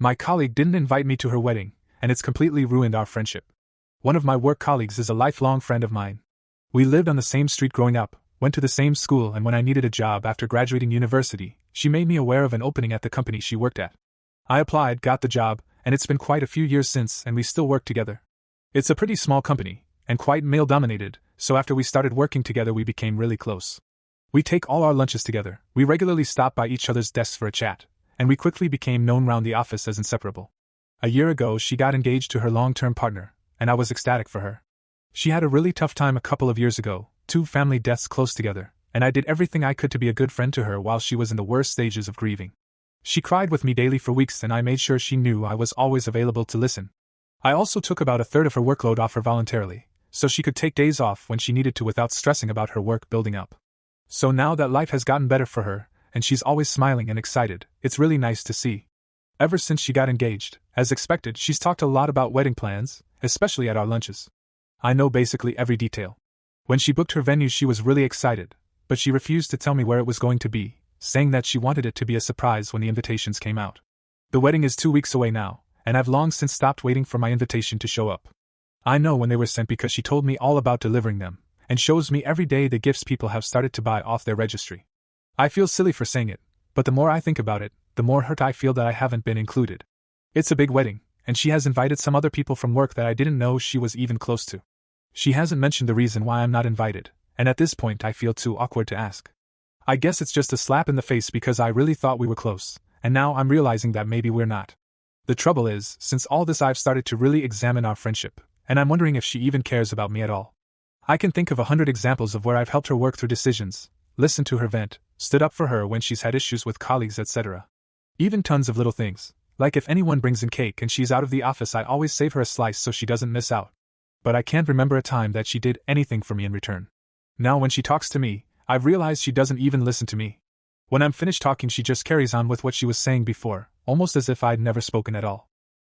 My colleague didn't invite me to her wedding, and it's completely ruined our friendship. One of my work colleagues is a lifelong friend of mine. We lived on the same street growing up, went to the same school, and when I needed a job after graduating university, she made me aware of an opening at the company she worked at. I applied, got the job, and it's been quite a few years since, and we still work together. It's a pretty small company, and quite male-dominated, so after we started working together we became really close. We take all our lunches together, we regularly stop by each other's desks for a chat, and we quickly became known round the office as inseparable. A year ago she got engaged to her long-term partner, and I was ecstatic for her. She had a really tough time a couple of years ago, 2 family deaths close together, and I did everything I could to be a good friend to her while she was in the worst stages of grieving. She cried with me daily for weeks, and I made sure she knew I was always available to listen. I also took about a third of her workload off her voluntarily, so she could take days off when she needed to without stressing about her work building up. So now that life has gotten better for her, and she's always smiling and excited, it's really nice to see. Ever since she got engaged, as expected, she's talked a lot about wedding plans, especially at our lunches. I know basically every detail. When she booked her venue she was really excited, but she refused to tell me where it was going to be, saying that she wanted it to be a surprise when the invitations came out. The wedding is 2 weeks away now, and I've long since stopped waiting for my invitation to show up. I know when they were sent because she told me all about delivering them, and shows me every day the gifts people have started to buy off their registry. I feel silly for saying it, but the more I think about it, the more hurt I feel that I haven't been included. It's a big wedding, and she has invited some other people from work that I didn't know she was even close to. She hasn't mentioned the reason why I'm not invited, and at this point I feel too awkward to ask. I guess it's just a slap in the face because I really thought we were close, and now I'm realizing that maybe we're not. The trouble is, since all this I've started to really examine our friendship, and I'm wondering if she even cares about me at all. I can think of 100 examples of where I've helped her work through decisions, listened to her vent, stood up for her when she's had issues with colleagues, etc. Even tons of little things, like if anyone brings in cake and she's out of the office I always save her a slice so she doesn't miss out. But I can't remember a time that she did anything for me in return. Now when she talks to me, I've realized she doesn't even listen to me. When I'm finished talking she just carries on with what she was saying before, almost as if I'd never spoken at all.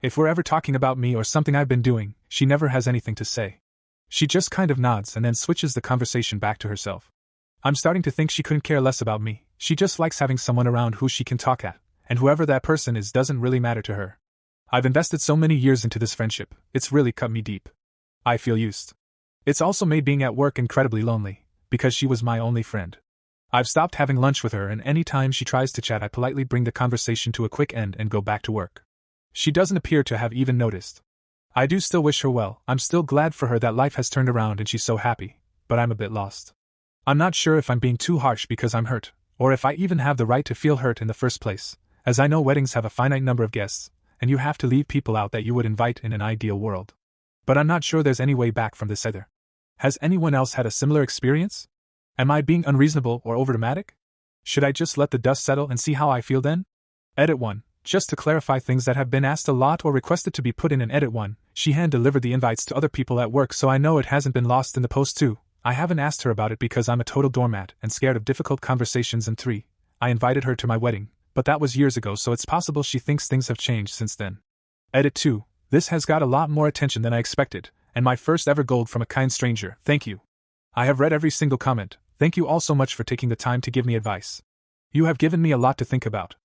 If we're ever talking about me or something I've been doing, she never has anything to say. She just kind of nods and then switches the conversation back to herself. I'm starting to think she couldn't care less about me, she just likes having someone around who she can talk at, and whoever that person is doesn't really matter to her. I've invested so many years into this friendship, it's really cut me deep. I feel used. It's also made being at work incredibly lonely, because she was my only friend. I've stopped having lunch with her, and any time she tries to chat I politely bring the conversation to a quick end and go back to work. She doesn't appear to have even noticed. I do still wish her well, I'm still glad for her that life has turned around and she's so happy, but I'm a bit lost. I'm not sure if I'm being too harsh because I'm hurt, or if I even have the right to feel hurt in the first place, as I know weddings have a finite number of guests, and you have to leave people out that you would invite in an ideal world. But I'm not sure there's any way back from this either. Has anyone else had a similar experience? Am I being unreasonable or overdramatic? Should I just let the dust settle and see how I feel then? Edit 1. Just to clarify things that have been asked a lot or requested to be put in Edit 1, she hand-delivered the invites to other people at work so I know it hasn't been lost in the post 2. I haven't asked her about it because I'm a total doormat and scared of difficult conversations, and 3. I invited her to my wedding, but that was years ago so it's possible she thinks things have changed since then. Edit 2. This has got a lot more attention than I expected, and my first ever gold from a kind stranger, thank you. I have read every single comment, thank you all so much for taking the time to give me advice. You have given me a lot to think about.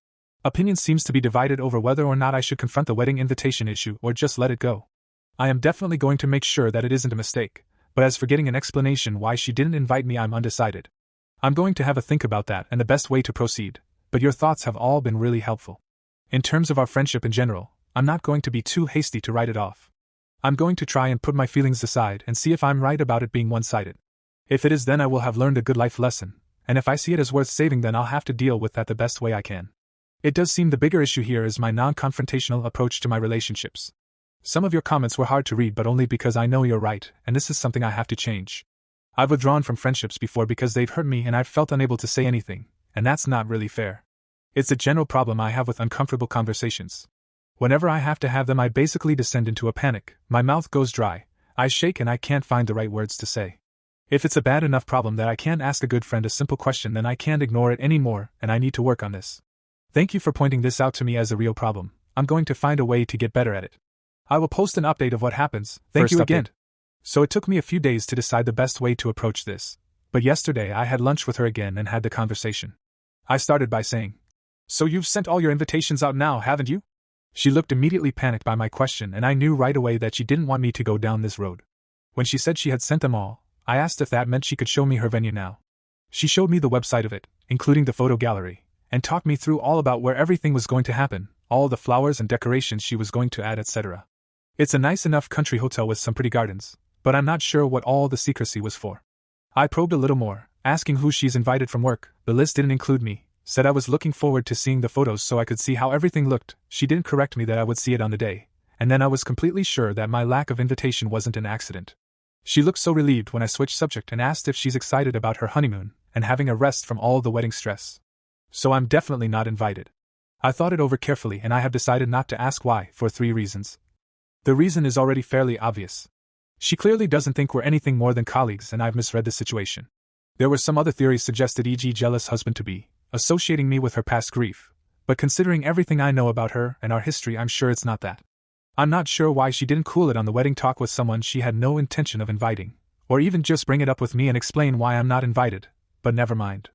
Opinion seems to be divided over whether or not I should confront the wedding invitation issue or just let it go. I am definitely going to make sure that it isn't a mistake, but as for getting an explanation why she didn't invite me I'm undecided. I'm going to have a think about that and the best way to proceed, but your thoughts have all been really helpful. In terms of our friendship in general, I'm not going to be too hasty to write it off. I'm going to try and put my feelings aside and see if I'm right about it being one-sided. If it is, then I will have learned a good life lesson, and if I see it as worth saving then I'll have to deal with that the best way I can. It does seem the bigger issue here is my non-confrontational approach to my relationships. Some of your comments were hard to read, but only because I know you're right, and this is something I have to change. I've withdrawn from friendships before because they've hurt me and I've felt unable to say anything, and that's not really fair. It's a general problem I have with uncomfortable conversations. Whenever I have to have them I basically descend into a panic, my mouth goes dry, I shake and I can't find the right words to say. If it's a bad enough problem that I can't ask a good friend a simple question, then I can't ignore it anymore, and I need to work on this. Thank you for pointing this out to me as a real problem. I'm going to find a way to get better at it. I will post an update of what happens. Thank you again. So it took me a few days to decide the best way to approach this, but yesterday I had lunch with her again and had the conversation. I started by saying, "So you've sent all your invitations out now, haven't you?" She looked immediately panicked by my question, and I knew right away that she didn't want me to go down this road. When she said she had sent them all, I asked if that meant she could show me her venue now. She showed me the website of it, including the photo gallery, and talked me through all about where everything was going to happen, all the flowers and decorations she was going to add, etc. It's a nice enough country hotel with some pretty gardens, but I'm not sure what all the secrecy was for. I probed a little more, asking who she's invited from work. The list didn't include me. Said I was looking forward to seeing the photos so I could see how everything looked. She didn't correct me that I would see it on the day, and then I was completely sure that my lack of invitation wasn't an accident. She looked so relieved when I switched subject and asked if she's excited about her honeymoon and having a rest from all the wedding stress. So I'm definitely not invited. I thought it over carefully and I have decided not to ask why, for 3 reasons. The reason is already fairly obvious. She clearly doesn't think we're anything more than colleagues, and I've misread the situation. There were some other theories suggested, e.g. jealous husband-to-be, associating me with her past grief, but considering everything I know about her and our history, I'm sure it's not that. I'm not sure why she didn't cool it on the wedding talk with someone she had no intention of inviting, or even just bring it up with me and explain why I'm not invited, but never mind.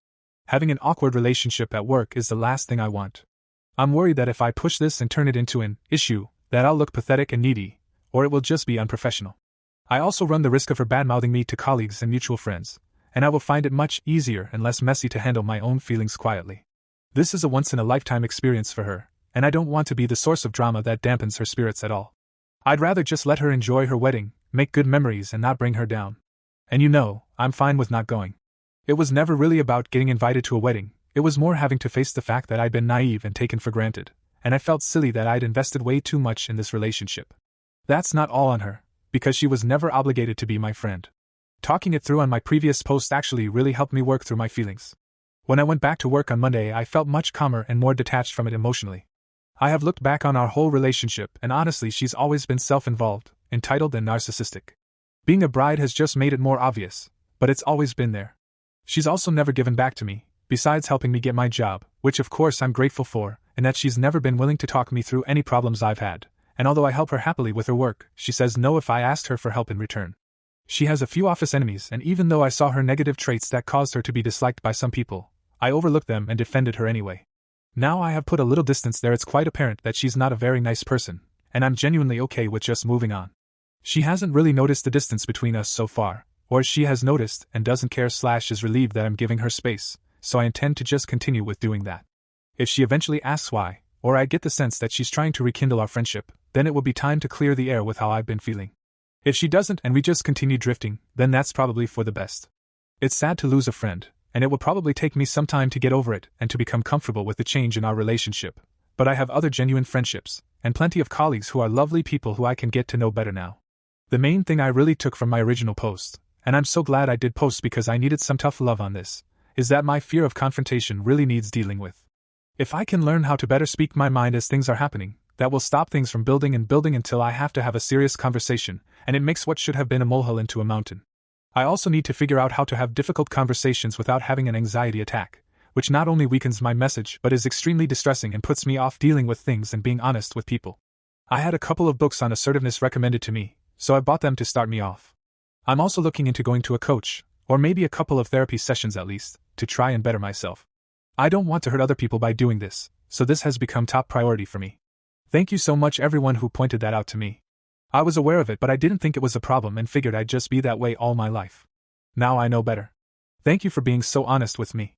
Having an awkward relationship at work is the last thing I want. I'm worried that if I push this and turn it into an issue, that I'll look pathetic and needy, or it will just be unprofessional. I also run the risk of her badmouthing me to colleagues and mutual friends, and I will find it much easier and less messy to handle my own feelings quietly. This is a once-in-a-lifetime experience for her, and I don't want to be the source of drama that dampens her spirits at all. I'd rather just let her enjoy her wedding, make good memories, and not bring her down. And you know, I'm fine with not going. It was never really about getting invited to a wedding, it was more having to face the fact that I'd been naive and taken for granted, and I felt silly that I'd invested way too much in this relationship. That's not all on her, because she was never obligated to be my friend. Talking it through on my previous post actually really helped me work through my feelings. When I went back to work on Monday, I felt much calmer and more detached from it emotionally. I have looked back on our whole relationship, and honestly, she's always been self-involved, entitled, and narcissistic. Being a bride has just made it more obvious, but it's always been there. She's also never given back to me, besides helping me get my job, which of course I'm grateful for, and that she's never been willing to talk me through any problems I've had, and although I help her happily with her work, she says no if I asked her for help in return. She has a few office enemies, and even though I saw her negative traits that caused her to be disliked by some people, I overlooked them and defended her anyway. Now I have put a little distance there. It's quite apparent that she's not a very nice person, and I'm genuinely okay with just moving on. She hasn't really noticed the distance between us so far, or she has noticed and doesn't care / is relieved that I'm giving her space, so I intend to just continue with doing that. If she eventually asks why, or I get the sense that she's trying to rekindle our friendship, then it will be time to clear the air with how I've been feeling. If she doesn't and we just continue drifting, then that's probably for the best. It's sad to lose a friend, and it will probably take me some time to get over it and to become comfortable with the change in our relationship, but I have other genuine friendships, and plenty of colleagues who are lovely people who I can get to know better now. The main thing I really took from my original post, and I'm so glad I did post because I needed some tough love on this, is that my fear of confrontation really needs dealing with. If I can learn how to better speak my mind as things are happening, that will stop things from building and building until I have to have a serious conversation, and it makes what should have been a molehill into a mountain. I also need to figure out how to have difficult conversations without having an anxiety attack, which not only weakens my message but is extremely distressing and puts me off dealing with things and being honest with people. I had a couple of books on assertiveness recommended to me, so I bought them to start me off. I'm also looking into going to a coach, or maybe a couple of therapy sessions at least, to try and better myself. I don't want to hurt other people by doing this, so this has become top priority for me. Thank you so much everyone who pointed that out to me. I was aware of it, but I didn't think it was a problem and figured I'd just be that way all my life. Now I know better. Thank you for being so honest with me.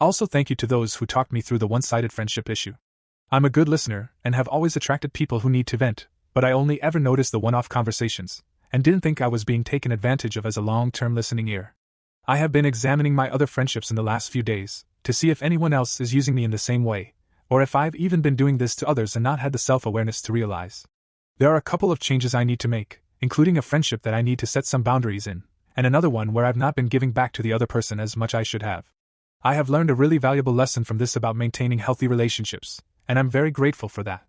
Also thank you to those who talked me through the one-sided friendship issue. I'm a good listener and have always attracted people who need to vent, but I only ever noticed the one-off conversations, and didn't think I was being taken advantage of as a long-term listening ear. I have been examining my other friendships in the last few days, to see if anyone else is using me in the same way, or if I've even been doing this to others and not had the self-awareness to realize. There are a couple of changes I need to make, including a friendship that I need to set some boundaries in, and another one where I've not been giving back to the other person as much as I should have. I have learned a really valuable lesson from this about maintaining healthy relationships, and I'm very grateful for that.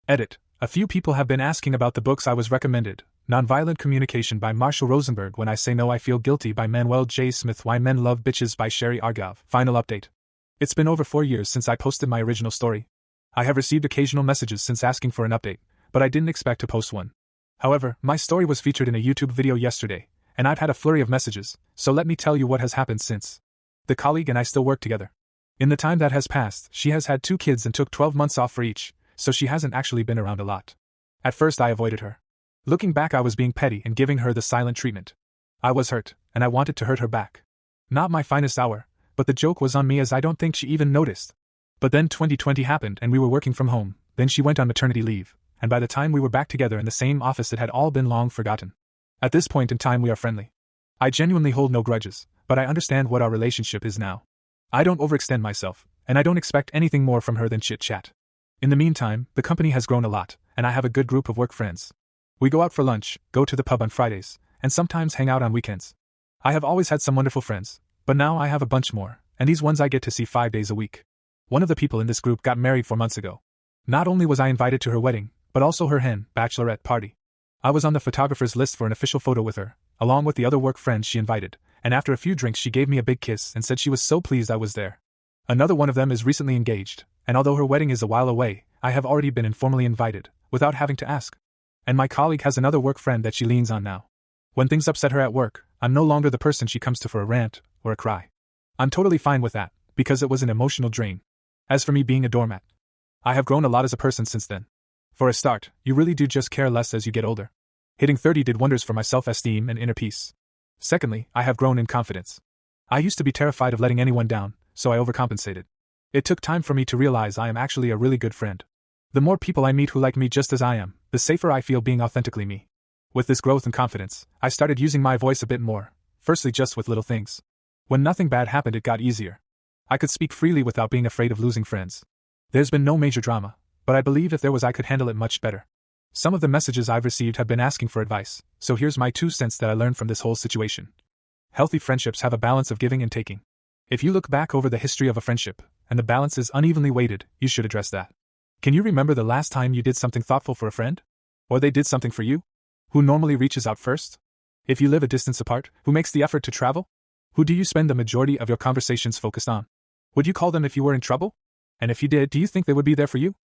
Edit. A few people have been asking about the books I was recommended. Nonviolent Communication by Marshall Rosenberg, When I Say No I Feel Guilty by Manuel J. Smith, Why Men Love Bitches by Sherry Argov. Final update. It's been over 4 years since I posted my original story. I have received occasional messages since asking for an update, but I didn't expect to post one. However, my story was featured in a YouTube video yesterday, and I've had a flurry of messages, so let me tell you what has happened since. The colleague and I still work together. In the time that has passed, she has had 2 kids and took 12 months off for each, so she hasn't actually been around a lot. At first I avoided her. Looking back, I was being petty and giving her the silent treatment. I was hurt, and I wanted to hurt her back. Not my finest hour, but the joke was on me as I don't think she even noticed. But then 2020 happened and we were working from home, then she went on maternity leave, and by the time we were back together in the same office it had all been long forgotten. At this point in time we are friendly. I genuinely hold no grudges, but I understand what our relationship is now. I don't overextend myself, and I don't expect anything more from her than chit-chat. In the meantime, the company has grown a lot, and I have a good group of work friends. We go out for lunch, go to the pub on Fridays, and sometimes hang out on weekends. I have always had some wonderful friends, but now I have a bunch more, and these ones I get to see 5 days a week. One of the people in this group got married 4 months ago. Not only was I invited to her wedding, but also her hen, bachelorette party. I was on the photographer's list for an official photo with her, along with the other work friends she invited, and after a few drinks she gave me a big kiss and said she was so pleased I was there. Another one of them is recently engaged, and although her wedding is a while away, I have already been informally invited, without having to ask. And my colleague has another work friend that she leans on now. When things upset her at work, I'm no longer the person she comes to for a rant or a cry. I'm totally fine with that, because it was an emotional drain. As for me being a doormat, I have grown a lot as a person since then. For a start, you really do just care less as you get older. Hitting 30 did wonders for my self-esteem and inner peace. Secondly, I have grown in confidence. I used to be terrified of letting anyone down, so I overcompensated. It took time for me to realize I am actually a really good friend. The more people I meet who like me just as I am, the safer I feel being authentically me. With this growth and confidence, I started using my voice a bit more, firstly just with little things. When nothing bad happened it got easier. I could speak freely without being afraid of losing friends. There's been no major drama, but I believe if there was I could handle it much better. Some of the messages I've received have been asking for advice, so here's my 2 cents that I learned from this whole situation. Healthy friendships have a balance of giving and taking. If you look back over the history of a friendship, and the balance is unevenly weighted, you should address that. Can you remember the last time you did something thoughtful for a friend? Or they did something for you? Who normally reaches out first? If you live a distance apart, who makes the effort to travel? Who do you spend the majority of your conversations focused on? Would you call them if you were in trouble? And if you did, do you think they would be there for you?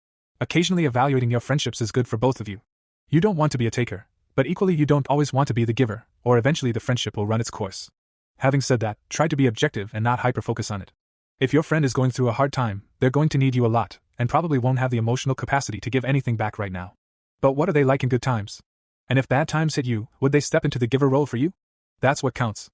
Occasionally evaluating your friendships is good for both of you. You don't want to be a taker, but equally you don't always want to be the giver, or eventually the friendship will run its course. Having said that, try to be objective and not hyper-focus on it. If your friend is going through a hard time, they're going to need you a lot, and probably won't have the emotional capacity to give anything back right now. But what are they like in good times? And if bad times hit you, would they step into the giver role for you? That's what counts.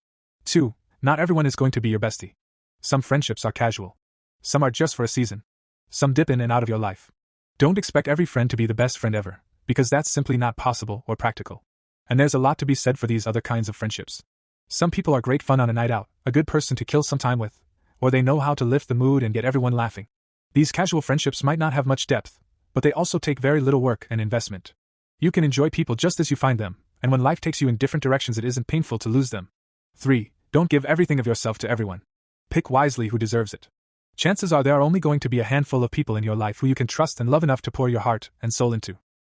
2. Not everyone is going to be your bestie. Some friendships are casual. Some are just for a season. Some dip in and out of your life. Don't expect every friend to be the best friend ever, because that's simply not possible or practical. And there's a lot to be said for these other kinds of friendships. Some people are great fun on a night out, a good person to kill some time with, or they know how to lift the mood and get everyone laughing. These casual friendships might not have much depth, but they also take very little work and investment. You can enjoy people just as you find them, and when life takes you in different directions it isn't painful to lose them. 3. Don't give everything of yourself to everyone. Pick wisely who deserves it. Chances are there are only going to be a handful of people in your life who you can trust and love enough to pour your heart and soul into.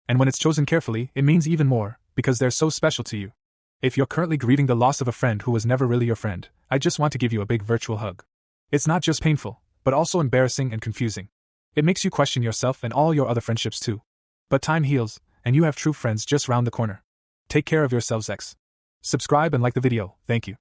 And when it's chosen carefully, it means even more, because they're so special to you. If you're currently grieving the loss of a friend who was never really your friend, I just want to give you a big virtual hug. It's not just painful, but also embarrassing and confusing. It makes you question yourself and all your other friendships too. But time heals, and you have true friends just round the corner. Take care of yourselves, X. Subscribe and like the video, thank you.